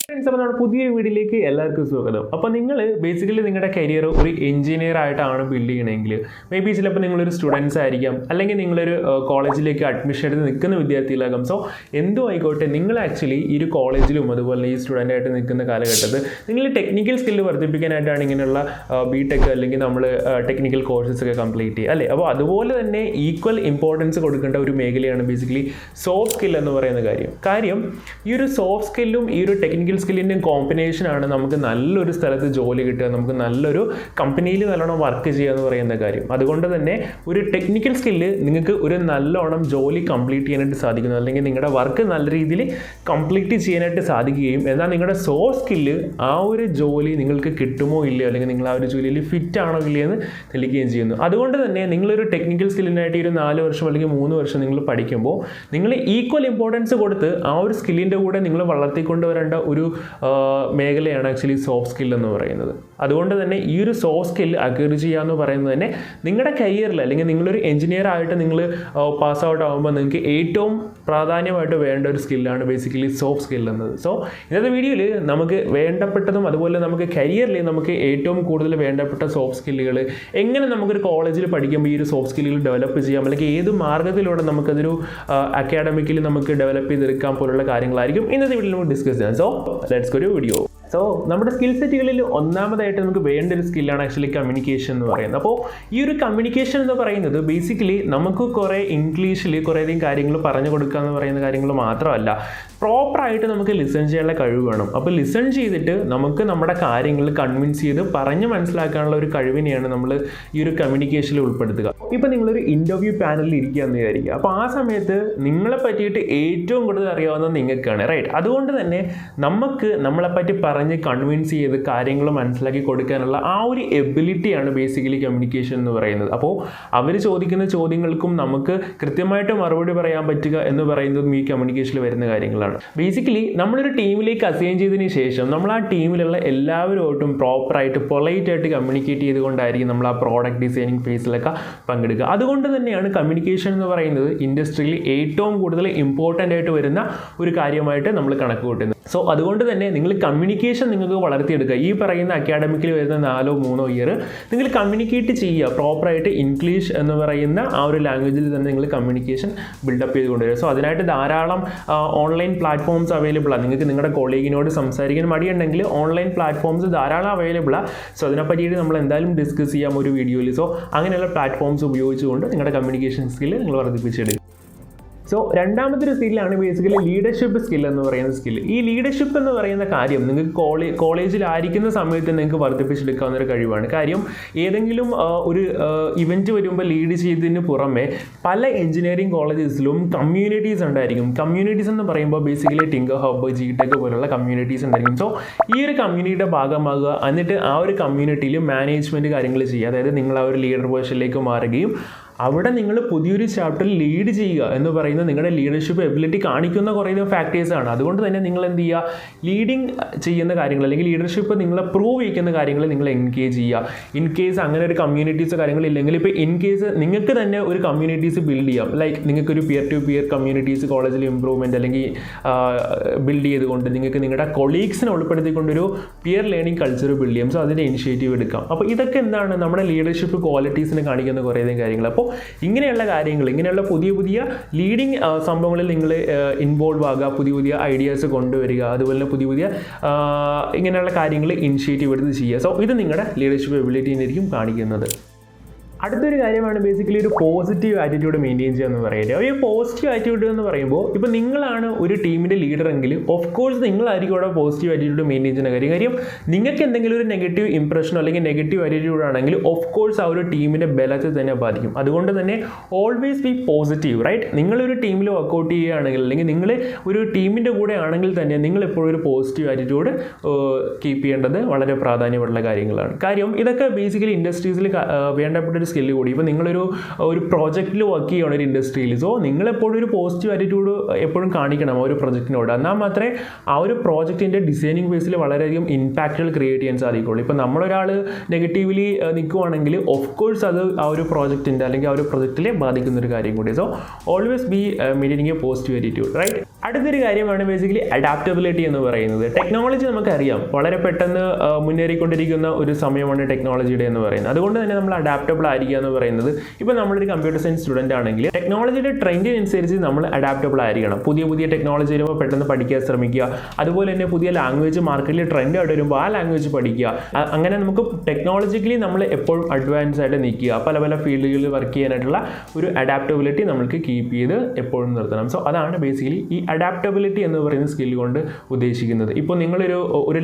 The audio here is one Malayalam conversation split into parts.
ഫ്രണ്ട്സ്, അപ്പോൾ നമ്മുടെ പുതിയ വീഡിയോയിലേക്ക് എല്ലാവർക്കും സ്വാഗതം. അപ്പോൾ നിങ്ങൾ ബേസിക്കലി നിങ്ങളുടെ കരിയർ ഒരു എഞ്ചിനീയർ ആയിട്ടാണ് ബിൽഡ് ചെയ്യണമെങ്കിൽ മേ ബി ചിലപ്പോൾ നിങ്ങളൊരു സ്റ്റുഡൻസ് ആയിരിക്കാം, അല്ലെങ്കിൽ നിങ്ങളൊരു കോളേജിലേക്ക് അഡ്മിഷൻ എടുത്ത് നിൽക്കുന്ന വിദ്യാർത്ഥികളാകാം. സോ എന്തോ ആയിക്കോട്ടെ, നിങ്ങൾ ആക്ച്വലി ഈ ഒരു കോളേജിലും അതുപോലെ ഈ സ്റ്റുഡൻ്റ് ആയിട്ട് നിൽക്കുന്ന കാലഘട്ടത്തിൽ നിങ്ങൾ ടെക്നിക്കൽ സ്കില്ല് വർദ്ധിപ്പിക്കാനായിട്ടാണ് ഇങ്ങനെയുള്ള ബിടെക് അല്ലെങ്കിൽ നമ്മൾ ടെക്നിക്കൽ കോഴ്സസ് ഒക്കെ കംപ്ലീറ്റ് ചെയ്യുക അല്ലേ. അപ്പോൾ അതുപോലെ തന്നെ ഈക്വൽ ഇമ്പോർട്ടൻസ് കൊടുക്കേണ്ട ഒരു മേഖലയാണ് ബേസിക്കലി സോഫ്റ്റ് സ്കിൽ എന്ന് പറയുന്ന കാര്യം ഈ ഒരു സോഫ്റ്റ് സ്കില്ലും ഈ ഒരു ടെക്നിക്കൽ സ്കില്ലിൻ്റെയും കോമ്പിനേഷനാണ് നമുക്ക് നല്ലൊരു സ്ഥലത്ത് ജോലി കിട്ടുക, നമുക്ക് നല്ലൊരു കമ്പനിയിൽ നല്ലോണം വർക്ക് ചെയ്യുക എന്ന് പറയുന്ന കാര്യം. അതുകൊണ്ട് തന്നെ ഒരു ടെക്നിക്കൽ സ്കില്ല് നിങ്ങൾക്ക് ഒരു നല്ലോണം ജോലി കംപ്ലീറ്റ് ചെയ്യാനായിട്ട് സാധിക്കുന്നു, അല്ലെങ്കിൽ നിങ്ങളുടെ വർക്ക് നല്ല രീതിയിൽ കംപ്ലീറ്റ് ചെയ്യാനായിട്ട് സാധിക്കുകയും എന്നാൽ നിങ്ങളുടെ സോഫ്റ്റ് സ്കില്ല് ആ ഒരു ജോലി നിങ്ങൾക്ക് കിട്ടുമോ ഇല്ലയോ, അല്ലെങ്കിൽ നിങ്ങൾ ആ ഒരു ജോലിയിൽ ഫിറ്റ് ആണോ ഇല്ലയോ എന്ന് തെളിയിക്കുകയും ചെയ്യുന്നു. അതുകൊണ്ട് തന്നെ നിങ്ങളൊരു ടെക്നിക്കൽ സ്കില്ലിനായിട്ട് ഒരു 4 വർഷം അല്ലെങ്കിൽ 3 വർഷം നിങ്ങൾ പഠിക്കുമ്പോൾ നിങ്ങൾ ഈക്വൽ ഇമ്പോർട്ടൻസ് കൊടുത്ത് ആ ഒരു സ്കില്ലിൻ്റെ കൂടെ നിങ്ങൾ വളർത്തിക്കൊണ്ടുവരേണ്ട ഒരു മേഖലയാണ് ആക്ച്വലി സോഫ്റ്റ് സ്കിൽ എന്ന് പറയുന്നത്. അതുകൊണ്ട് തന്നെ ഈ ഒരു സോഫ്റ്റ് സ്കിൽ അക്വയർ ചെയ്യുക എന്ന് പറയുന്നത് തന്നെ നിങ്ങളുടെ കരിയറിൽ, അല്ലെങ്കിൽ നിങ്ങളൊരു എഞ്ചിനീയർ ആയിട്ട് നിങ്ങൾ പാസ് ഔട്ട് ആകുമ്പോൾ നിങ്ങൾക്ക് ഏറ്റവും പ്രാധാന്യമായിട്ട് വേണ്ട ഒരു സ്കില്ലാണ് ബേസിക്കലി സോഫ്റ്റ് സ്കിൽ എന്നത്. സോ ഇന്നത്തെ വീഡിയോയിൽ നമുക്ക് വേണ്ടപ്പെട്ടതും അതുപോലെ നമുക്ക് കരിയറിൽ നമുക്ക് ഏറ്റവും കൂടുതൽ വേണ്ടപ്പെട്ട സോഫ്റ്റ് സ്കില്ലുകൾ എങ്ങനെ നമുക്കൊരു കോളേജിൽ പഠിക്കുമ്പോൾ ഈ ഒരു സോഫ്റ്റ് സ്കില്ലുകൾ ഡെവലപ്പ് ചെയ്യാം, അല്ലെങ്കിൽ ഏത് മാർഗ്ഗത്തിലൂടെ നമുക്കതൊരു അക്കാഡമിക്കലി നമുക്ക് ഡെവലപ്പ് ചെയ്തെടുക്കാൻ പോലുള്ള കാര്യങ്ങളായിരിക്കും ഇന്നത്തെ വീഡിയോയിൽ നമുക്ക് ഡിസ്കസ് ചെയ്യാം. So let's go to video. So നമ്മുടെ സ്കിൽ സെറ്റുകളിൽ ഒന്നാമതായിട്ട് നമുക്ക് വേണ്ട ഒരു സ്കില്ലാണ് ആക്ച്വലി കമ്മ്യൂണിക്കേഷൻ എന്ന് പറയുന്നത്. അപ്പോൾ ഈ ഒരു കമ്മ്യൂണിക്കേഷൻ എന്ന് പറയുന്നത് ബേസിക്കലി നമുക്ക് കുറേ ഇംഗ്ലീഷിൽ കുറേയധികം കാര്യങ്ങൾ പറഞ്ഞു കൊടുക്കുക എന്ന് പറയുന്ന കാര്യങ്ങൾ മാത്രമല്ല, പ്രോപ്പറായിട്ട് നമുക്ക് ലിസൺ ചെയ്യാനുള്ള കഴിവ് വേണം. അപ്പോൾ ലിസൺ ചെയ്തിട്ട് നമുക്ക് നമ്മുടെ കാര്യങ്ങൾ കൺവിൻസ് ചെയ്ത് പറഞ്ഞ് മനസ്സിലാക്കാനുള്ള ഒരു കഴിവിനെയാണ് നമ്മൾ ഈ ഒരു കമ്മ്യൂണിക്കേഷനിൽ ഉൾപ്പെടുത്തുക. ഇപ്പോൾ നിങ്ങളൊരു ഇൻ്റർവ്യൂ പാനലിൽ ഇരിക്കുകയെന്ന് വിചാരിക്കുക. അപ്പോൾ ആ സമയത്ത് നിങ്ങളെ പറ്റിയിട്ട് ഏറ്റവും കൂടുതൽ അറിയാവുന്നത് നിങ്ങൾക്കാണ്, റൈറ്റ്? അതുകൊണ്ട് തന്നെ നമുക്ക് നമ്മളെപ്പറ്റി പറഞ്ഞ് കൺവിൻസ് ചെയ്ത് കാര്യങ്ങൾ മനസ്സിലാക്കി കൊടുക്കാനുള്ള ആ ഒരു എബിലിറ്റിയാണ് ബേസിക്കലി കമ്മ്യൂണിക്കേഷൻ എന്ന് പറയുന്നത്. അപ്പോൾ അവർ ചോദിക്കുന്ന ചോദ്യങ്ങൾക്കും നമുക്ക് കൃത്യമായിട്ട് മറുപടി പറയാൻ പറ്റുക എന്ന് പറയുന്നതും ഈ കമ്മ്യൂണിക്കേഷനിൽ വരുന്ന കാര്യങ്ങളാണ്. ബേസിക്കലി നമ്മളൊരു ടീമിലേക്ക് അസൈൻ ചെയ്തതിന് ശേഷം നമ്മൾ ആ ടീമിലുള്ള എല്ലാവരുമായിട്ടും പ്രോപ്പറായിട്ട് പൊളൈറ്റായിട്ട് കമ്മ്യൂണിക്കേറ്റ് ചെയ്തുകൊണ്ടായിരിക്കും നമ്മൾ ആ പ്രോഡക്റ്റ് ഡിസൈനിങ് ഫേസിലൊക്കെ പങ്കെടുക്കുക. അതുകൊണ്ട് തന്നെയാണ് കമ്മ്യൂണിക്കേഷൻ എന്ന് പറയുന്നത് ഇൻഡസ്ട്രിയിൽ ഏറ്റവും കൂടുതൽ ഇമ്പോർട്ടൻ്റ് ആയിട്ട് വരുന്ന ഒരു കാര്യമായിട്ട് നമ്മൾ കണക്ക് കൂട്ടുന്നത്. സോ അതുകൊണ്ട് തന്നെ നിങ്ങൾ കമ്മ്യൂണിക്കേഷൻ നിങ്ങൾക്ക് വളർത്തിയെടുക്കുക. ഈ പറയുന്ന അക്കാഡമിക്കിൽ വരുന്ന 4-3 ഇയർ നിങ്ങൾ കമ്മ്യൂണിക്കേറ്റ് ചെയ്യുക പ്രോപ്പറായിട്ട്. ഇംഗ്ലീഷ് എന്ന് പറയുന്ന ആ ഒരു ലാംഗ്വേജിൽ തന്നെ നിങ്ങൾ കമ്മ്യൂണിക്കേഷൻ ബിൽഡപ്പ് ചെയ്ത് കൊണ്ടുവരിക. സോ അതിനായിട്ട് ധാരാളം ഓൺലൈൻ പ്ലാറ്റ്ഫോംസ് അവൈലബിൾ ആണ്. നിങ്ങൾക്ക് നിങ്ങളുടെ കൊളീഗിനോട് സംസാരിക്കാൻ മടിയുണ്ടെങ്കിൽ ഓൺലൈൻ പ്ലാറ്റ്ഫോംസ് ധാരാളം അവൈലബിൾ ആണ്. സോ അതിനെപ്പറ്റിയിട്ട് നമ്മൾ എന്തായാലും ഡിസ്കസ് ചെയ്യാം ഒരു വീഡിയോയിൽ. സോ അങ്ങനെയുള്ള പ്ലാറ്റ്ഫോംസ് ഉപയോഗിച്ചുകൊണ്ട് നിങ്ങളുടെ കമ്മ്യൂണിക്കേഷൻ സ്കില്ല് നിങ്ങൾ വർദ്ധിപ്പിച്ചെടുക്കുക. സോ രണ്ടാമത്തെ സ്കില്ലാണ് ബേസിക്കലി ലീഡർഷിപ്പ് സ്കിൽ എന്ന് പറയുന്ന സ്കില്ല്. ഈ ലീഡർഷിപ്പ് എന്ന് പറയുന്ന കാര്യം നിങ്ങൾക്ക് കോളേജിലായിരിക്കുന്ന സമയത്ത് നിങ്ങൾക്ക് വർദ്ധിപ്പിച്ചെടുക്കാവുന്ന ഒരു കഴിവാണ്. കാര്യം ഏതെങ്കിലും ഒരു ഇവൻറ്റ് വരുമ്പോൾ ലീഡ് ചെയ്തതിന് പുറമെ പല എഞ്ചിനീയറിംഗ് കോളേജസിലും കമ്മ്യൂണിറ്റീസ് ഉണ്ടായിരിക്കും. കമ്മ്യൂണിറ്റീസ് എന്ന് പറയുമ്പോൾ ബേസിക്കലി ടിങ്കർ ഹബ്ബ്, ജിടെക് പോലുള്ള കമ്മ്യൂണിറ്റീസ് ഉണ്ടായിരിക്കും. സോ ഈ ഒരു കമ്മ്യൂണിറ്റിയുടെ ഭാഗമാകുക, എന്നിട്ട് ആ ഒരു കമ്മ്യൂണിറ്റിയിൽ മാനേജ്മെൻറ്റ് കാര്യങ്ങൾ ചെയ്യുക. അതായത് നിങ്ങൾ ആ ഒരു ലീഡർ പൊസിഷനിലേക്ക് മാറുകയും അവിടെ നിങ്ങൾ പുതിയൊരു ചാപ്റ്ററിൽ ലീഡ് ചെയ്യുക എന്ന് പറയുന്നത് നിങ്ങളുടെ ലീഡർഷിപ്പ് എബിലിറ്റി കാണിക്കുന്ന കുറേ ഫാക്ടേഴ്സാണ്. അതുകൊണ്ട് തന്നെ നിങ്ങൾ എന്ത് ചെയ്യുക, ലീഡിങ് ചെയ്യുന്ന കാര്യങ്ങൾ അല്ലെങ്കിൽ ലീഡർഷിപ്പ് നിങ്ങളെ പ്രൂവ് ചെയ്യുന്ന കാര്യങ്ങൾ നിങ്ങൾ എൻഗേജ് ചെയ്യുക. ഇൻ കേസ് അങ്ങനെ ഒരു കമ്മ്യൂണിറ്റീസ് കാര്യങ്ങളില്ലെങ്കിൽ, ഇപ്പോൾ ഇൻ കേസ് നിങ്ങൾക്ക് തന്നെ ഒരു കമ്മ്യൂണിറ്റീസ് ബിൽഡ് ചെയ്യാം. ലൈക്ക് നിങ്ങൾക്കൊരു പിയർ ടു പിയർ കമ്മ്യൂണിറ്റീസ് കോളേജിൽ ഇമ്പ്രൂവ്മെൻറ്റ് അല്ലെങ്കിൽ ബിൽഡ് ചെയ്തുകൊണ്ട് നിങ്ങൾക്ക് നിങ്ങളുടെ കൊളീഗ്സിനെ ഉൾപ്പെടുത്തിക്കൊണ്ടൊരു പിയർ ലേണിംഗ് കൾച്ചർ ബിൽഡ് ചെയ്യാം. സോ അതിൻ്റെ ഇനിഷ്യേറ്റീവ് എടുക്കാം. അപ്പോൾ ഇതൊക്കെ എന്താണ് നമ്മുടെ ലീഡർഷിപ്പ് ക്വാളിറ്റീസിനെ കാണിക്കുന്ന കുറേ കാര്യങ്ങൾ. അപ്പോൾ ഇങ്ങനെയുള്ള കാര്യങ്ങൾ, ഇങ്ങനെയുള്ള പുതിയ ലീഡിങ് സംഭവങ്ങളിൽ നിങ്ങൾ ഇൻവോൾവ് ആകുക, പുതിയ ഐഡിയാസ് കൊണ്ടുവരിക, അതുപോലെ തന്നെ പുതിയ ഇങ്ങനെയുള്ള കാര്യങ്ങൾ ഇനിഷ്യേറ്റീവ് എടുത്ത് ചെയ്യുക. സോ ഇത് നിങ്ങളുടെ ലീഡർഷിപ്പ് എബിലിറ്റിനായിരിക്കും കാണിക്കുന്നത്. അടുത്തൊരു കാര്യമാണ് ബേസിക്കലി ഒരു പോസിറ്റീവ് ആറ്റിറ്റ്യൂഡ് മെയിൻറ്റെയിൻ ചെയ്യുക എന്ന് പറയുന്നത്. ഈ പോസിറ്റീവ് ആറ്റിറ്റ്യൂഡ് എന്ന് പറയുമ്പോൾ ഇപ്പോൾ നിങ്ങളാണ് ഒരു ടീമിൻ്റെ ലീഡറെങ്കിൽ ഓഫ് കോഴ്സ് നിങ്ങളായിരിക്കും അവിടെ പോസിറ്റീവ് ആറ്റിറ്റ്യൂഡ് മെയിൻറ്റെയിൻ ചെയ്യുന്ന കാര്യം നിങ്ങൾക്ക് എന്തെങ്കിലും ഒരു നെഗറ്റീവ് ഇംപ്രഷനോ അല്ലെങ്കിൽ നെഗറ്റീവ് ആറ്റിറ്റ്യൂഡ് ആണെങ്കിൽ ഓഫ് കോഴ്സ് ആ ഒരു ടീമിൻ്റെ ബലത്തെ തന്നെ ബാധിക്കും. അതുകൊണ്ട് തന്നെ ഓൾവേസ് ബി പോസിറ്റീവ്, റൈറ്റ്? നിങ്ങളൊരു ടീമിൽ വർക്കൗട്ട് ചെയ്യുകയാണെങ്കിൽ അല്ലെങ്കിൽ നിങ്ങൾ ഒരു ടീമിൻ്റെ കൂടെ ആണെങ്കിൽ തന്നെ നിങ്ങൾ എപ്പോഴും ഒരു പോസിറ്റീവ് ആറ്റിറ്റ്യൂഡ് കീപ്പ് ചെയ്യേണ്ടത് വളരെ പ്രാധാന്യമുള്ള കാര്യങ്ങളാണ്. കാര്യം ഇതൊക്കെ ബേസിക്കലി ഇൻഡസ്ട്രീസിൽ വേണ്ടപ്പെട്ട സ്കില്ല് കൂടി. ഇപ്പോൾ നിങ്ങളൊരു പ്രോജക്റ്റിൽ വർക്ക് ചെയ്യുകയാണ് ഒരു ഇൻഡസ്ട്രിയിൽ. സോ നിങ്ങളെപ്പോഴും ഒരു പോസിറ്റീവ് ആറ്റിറ്റ്യൂഡ് എപ്പോഴും കാണിക്കണം ആ ഒരു പ്രൊജക്റ്റിനോട്. എന്നാൽ മാത്രമേ ആ ഒരു പ്രോജക്റ്റിൻ്റെ ഡിസൈനിങ് ഫേസിൽ വളരെയധികം ഇമ്പാക്റ്റുകൾ ക്രിയേറ്റ് ചെയ്യാൻ സാധിക്കുള്ളൂ. ഇപ്പോൾ നമ്മളൊരാൾ നെഗറ്റീവ്ലി നിൽക്കുവാണെങ്കിൽ ഓഫ് കോഴ്സ് അത് ആ ഒരു പ്രോജക്റ്റിൻ്റെ അല്ലെങ്കിൽ ആ ഒരു പ്രൊജക്റ്റിലെ ബാധിക്കുന്നൊരു കാര്യം കൂടി. So always be maintaining a positive attitude, right? അടുത്തൊരു കാര്യമാണ് ബേസിക്കലി അഡാപ്റ്റബിലിറ്റി എന്ന് പറയുന്നത്. ടെക്നോളജി നമുക്കറിയാം വളരെ പെട്ടെന്ന് മുന്നേറിക്കൊണ്ടിരിക്കുന്ന ഒരു സമയമാണ് ടെക്നോളജിയുടെ എന്ന് പറയുന്നത്. അതുകൊണ്ട് തന്നെ നമ്മൾ അഡാപ്റ്റബിൾ ആയിരിക്കുക എന്ന് പറയുന്നത്, ഇപ്പോൾ നമ്മളൊരു കമ്പ്യൂട്ടർ സയൻസ് സ്റ്റുഡൻ്റ് ആണെങ്കിൽ ടെക്നോളജിയുടെ ട്രെൻഡിനനുസരിച്ച് നമ്മൾ അഡാപ്റ്റബിൾ ആയിരിക്കണം. പുതിയ ടെക്നോളജി വരുമ്പോൾ പെട്ടെന്ന് പഠിക്കാൻ ശ്രമിക്കുക. അതുപോലെ തന്നെ പുതിയ ലാംഗ്വേജ് മാർക്കറ്റിൽ ട്രെൻഡ് ആയിട്ട് വരുമ്പോൾ ആ ലാംഗ്വേജ് പഠിക്കുക. അങ്ങനെ നമുക്ക് ടെക്നോളജിക്കലി നമ്മൾ എപ്പോഴും അഡ്വാൻസ് ആയിട്ട് നിൽക്കുക. പല ഫീൽഡുകളിൽ വർക്ക് ചെയ്യാനായിട്ടുള്ള ഒരു അഡാപ്റ്റബിലിറ്റി നമ്മൾക്ക് കീപ്പ് ചെയ്ത് എപ്പോഴും നിർത്തണം. സോ അതാണ് ബേസിക്കലി ഈ അഡാപ്റ്റബിലിറ്റി എന്ന് പറയുന്ന സ്കിൽ കൊണ്ട് ഉദ്ദേശിക്കുന്നത്. ഇപ്പോൾ നിങ്ങളൊരു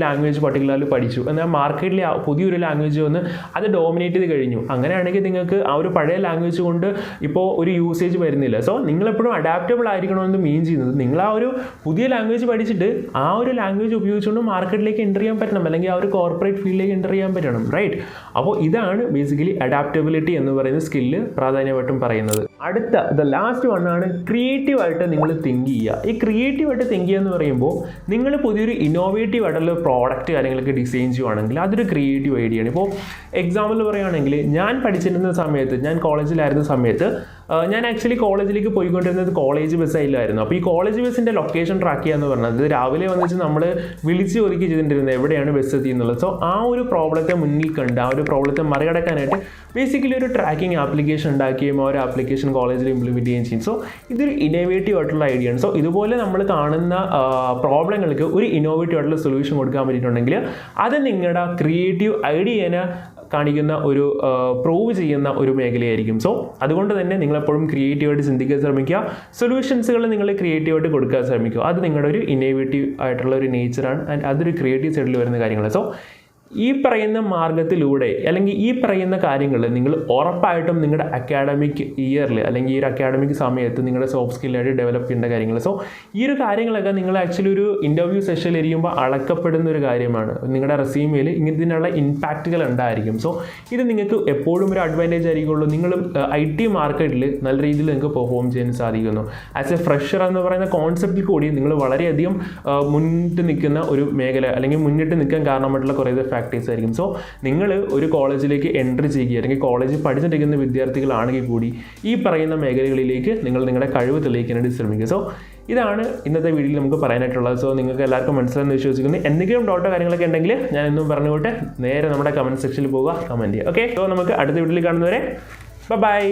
ലാംഗ്വേജ് പർട്ടിക്കുലർലി പഠിച്ചു, എന്നാൽ മാർക്കറ്റിൽ പുതിയൊരു ലാംഗ്വേജ് വന്ന് അത് ഡോമിനേറ്റ് ചെയ്ത് കഴിഞ്ഞു. അങ്ങനെയാണെങ്കിൽ നിങ്ങൾക്ക് ആ ഒരു പഴയ ലാംഗ്വേജ് കൊണ്ട് ഇപ്പോൾ ഒരു യൂസേജ് വരുന്നില്ല. സോ നിങ്ങളെപ്പോഴും അഡാപ്റ്റബിൾ ആയിരിക്കണമെന്ന് മീൻ ചെയ്യുന്നത് നിങ്ങൾ ആ ഒരു പുതിയ ലാംഗ്വേജ് പഠിച്ചിട്ട് ആ ഒരു ലാംഗ്വേജ് ഉപയോഗിച്ചുകൊണ്ട് മാർക്കറ്റിലേക്ക് എൻ്റർ ചെയ്യാൻ പറ്റണം, അല്ലെങ്കിൽ ആ ഒരു കോർപ്പറേറ്റ് ഫീൽഡിലേക്ക് എൻ്റർ ചെയ്യാൻ പറ്റണം, റൈറ്റ്? അപ്പോൾ ഇതാണ് ബേസിക്കലി അഡാപ്റ്റബിലിറ്റി എന്ന് പറയുന്ന സ്കില്ല് പ്രാധാന്യമായിട്ടും പറയുന്നത്. അടുത്ത ലാസ്റ്റ് വണ്ണാണ് ക്രിയേറ്റീവ് ആയിട്ട് നിങ്ങൾ തിങ്ക് ചെയ്യുക. ഈ ക്രിയേറ്റീവ് ആയിട്ട് തിങ്ക് ചെയ്യുക എന്ന് പറയുമ്പോൾ നിങ്ങൾ പുതിയൊരു ഇന്നോവേറ്റീവ് ആയിട്ടുള്ള പ്രോഡക്റ്റ് കാര്യങ്ങളൊക്കെ ഡിസൈൻ ചെയ്യുകയാണെങ്കിൽ അതൊരു ക്രിയേറ്റീവ് ഐഡിയ ആണ്. ഇപ്പോൾ എക്സാമ്പിൾ പറയുകയാണെങ്കിൽ ഞാൻ പഠിച്ചിരുന്ന സമയത്ത്, ഞാൻ കോളേജിലായിരുന്ന സമയത്ത് ഞാൻ ആക്ച്വലി കോളേജിലേക്ക് പോയിക്കൊണ്ടിരുന്നത് കോളേജ് ബസ്സായില്ലായിരുന്നു. അപ്പോൾ ഈ കോളേജ് ബസ്സിൻ്റെ ലൊക്കേഷൻ ട്രാക്ക് ചെയ്യുക എന്ന് പറഞ്ഞത് രാവിലെ വന്നിട്ട് നമ്മൾ വിളിച്ച് ഒതുക്കി ചെയ്തിട്ടുണ്ടായിരുന്നത് എവിടെയാണ് ബസ് എത്തിയെന്നുള്ളത്. സോ ആ ഒരു പ്രോബ്ലത്തെ മുന്നിൽ കണ്ട് ആ ഒരു പ്രോബ്ലത്തെ മറികടക്കാനായിട്ട് ബേസിക്കലി ഒരു ട്രാക്കിംഗ് ആപ്ലിക്കേഷൻ ഉണ്ടാക്കുകയും ആ ഒരു ആപ്ലിക്കേഷൻ കോളേജിൽ ഇംപ്ലിമെൻറ്റ് ചെയ്യുകയും ചെയ്യും. സോ ഇതൊരു ഇന്നോവേറ്റീവ് ആയിട്ടുള്ള ഐഡിയ ആണ്. സോ ഇതുപോലെ നമ്മൾ കാണുന്ന പ്രോബ്ലങ്ങൾക്ക് ഒരു ഇന്നോവേറ്റീവ് ആയിട്ടുള്ള സൊല്യൂഷൻ കൊടുക്കാൻ പറ്റിയിട്ടുണ്ടെങ്കിൽ അത് നിങ്ങളുടെ ക്രിയേറ്റീവ് ഐഡിയനെ കാണിക്കുന്ന ഒരു പ്രൂവ് ചെയ്യുന്ന ഒരു മേഖലയായിരിക്കും. സോ അതുകൊണ്ട് തന്നെ നിങ്ങളെപ്പോഴും ക്രിയേറ്റീവായിട്ട് ചിന്തിക്കാൻ ശ്രമിക്കുക. സൊല്യൂഷൻസുകൾ നിങ്ങൾ ക്രിയേറ്റീവായിട്ട് കൊടുക്കാൻ ശ്രമിക്കുക. അത് നിങ്ങളുടെ ഒരു ഇന്നോവേറ്റീവ് ആയിട്ടുള്ള ഒരു നേച്ചറാണ്. ആൻഡ് അതൊരു ക്രിയേറ്റീവ് സൈഡിൽ വരുന്ന കാര്യങ്ങളാണ്. സോ ഈ പറയുന്ന മാർഗത്തിലൂടെ അല്ലെങ്കിൽ ഈ പറയുന്ന കാര്യങ്ങൾ നിങ്ങൾ ഉറപ്പായിട്ടും നിങ്ങളുടെ അക്കാഡമിക് ഇയറിൽ അല്ലെങ്കിൽ ഈ ഒരു അക്കാഡമിക് സമയത്ത് നിങ്ങളുടെ സോഫ്റ്റ് സ്കില്ലായിട്ട് ഡെവലപ്പ് ചെയ്യേണ്ട കാര്യങ്ങൾ. സോ ഈ ഒരു കാര്യങ്ങളൊക്കെ നിങ്ങൾ ആക്ച്വലി ഒരു ഇൻ്റർവ്യൂ സെഷനിൽ ഇരിക്കുമ്പോൾ അളക്കപ്പെടുന്ന ഒരു കാര്യമാണ്. നിങ്ങളുടെ റെസ്യൂമിൽ ഇതിനുള്ള ഇമ്പാക്റ്റുകൾ ഉണ്ടായിരിക്കും. സോ ഇത് നിങ്ങൾക്ക് എപ്പോഴും ഒരു അഡ്വാൻറ്റേജ് ആയിരിക്കുള്ളൂ. നിങ്ങൾ IT മാർക്കറ്റിൽ നല്ല രീതിയിൽ നിങ്ങൾക്ക് പെർഫോം ചെയ്യാൻ സാധിക്കുന്നു. ആസ് എ ഫ്രഷർ എന്ന് പറയുന്ന കോൺസെപ്റ്റിൽ കൂടി നിങ്ങൾ വളരെയധികം മുന്നിട്ട് നിൽക്കുന്ന ഒരു മേഖല അല്ലെങ്കിൽ മുന്നിട്ട് നിൽക്കാൻ കാരണമായിട്ടുള്ള കുറേ ഫാക്ടേഴ്സ് ആയിരിക്കും. സോ നിങ്ങൾ ഒരു കോളേജിലേക്ക് എൻട്രി ചെയ്യുക അല്ലെങ്കിൽ കോളേജിൽ പഠിച്ചിട്ടിരിക്കുന്ന വിദ്യാർത്ഥികളാണെങ്കിൽ കൂടി ഈ പറയുന്ന മേഖലകളിലേക്ക് നിങ്ങൾ നിങ്ങളുടെ കഴിവ് തെളിയിക്കാനായിട്ട് ശ്രമിക്കുക. സോ ഇതാണ് ഇന്നത്തെ വീഡിയോയിൽ നമുക്ക് പറയാനായിട്ടുള്ളത്. സോ നിങ്ങൾക്ക് എല്ലാവർക്കും മനസ്സിലായെന്ന് വിശ്വസിക്കുന്നു. എന്തെങ്കിലും ഡൗട്ടോ കാര്യങ്ങളൊക്കെ ഉണ്ടെങ്കിൽ ഞാൻ എന്നും പറഞ്ഞുകൊണ്ട് നേരെ നമ്മുടെ കമൻറ്റ് സെക്ഷനിൽ പോവുക, കമൻറ്റ് ചെയ്യുക. ഓക്കെ, സോ നമുക്ക് അടുത്ത വീഡിയോയിൽ കാണുന്നവരെ ബൈ.